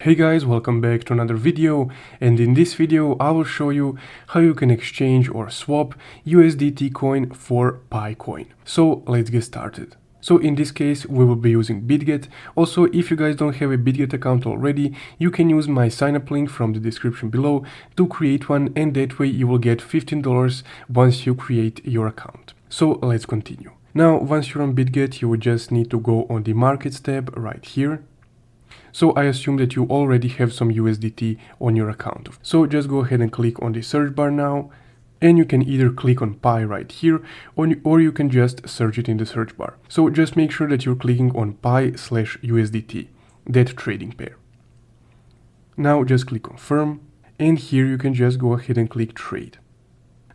Hey guys, welcome back to another video, and in this video I will show you how you can exchange or swap USDT coin for Pi coin. So let's get started. So in this case we will be using Bitget. Also, if you guys don't have a Bitget account already, you can use my sign up link from the description below to create one, and that way you will get $15 once you create your account. So let's continue. Now once you're on Bitget, you will just need to go on the markets tab right here. So I assume that you already have some USDT on your account. So just go ahead and click on the search bar now, and you can either click on Pi right here or you can just search it in the search bar. So just make sure that you're clicking on Pi/USDT, that trading pair. Now just click confirm, and here you can just go ahead and click trade.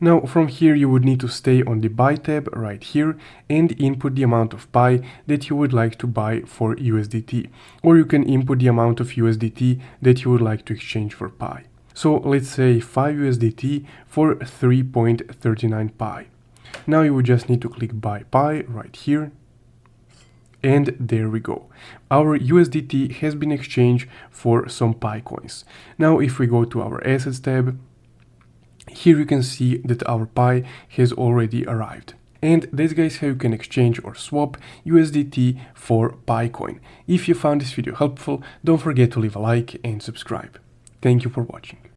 Now from here you would need to stay on the buy tab right here and input the amount of Pi that you would like to buy for USDT, or you can input the amount of USDT that you would like to exchange for Pi. So let's say 5 USDT for 3.39 Pi. Now you would just need to click buy Pi right here, and there we go. Our USDT has been exchanged for some Pi coins. Now if we go to our assets tab, here you can see that our Pi has already arrived. And that's guys how you can exchange or swap USDT for Pi coin. If you found this video helpful, don't forget to leave a like and subscribe. Thank you for watching.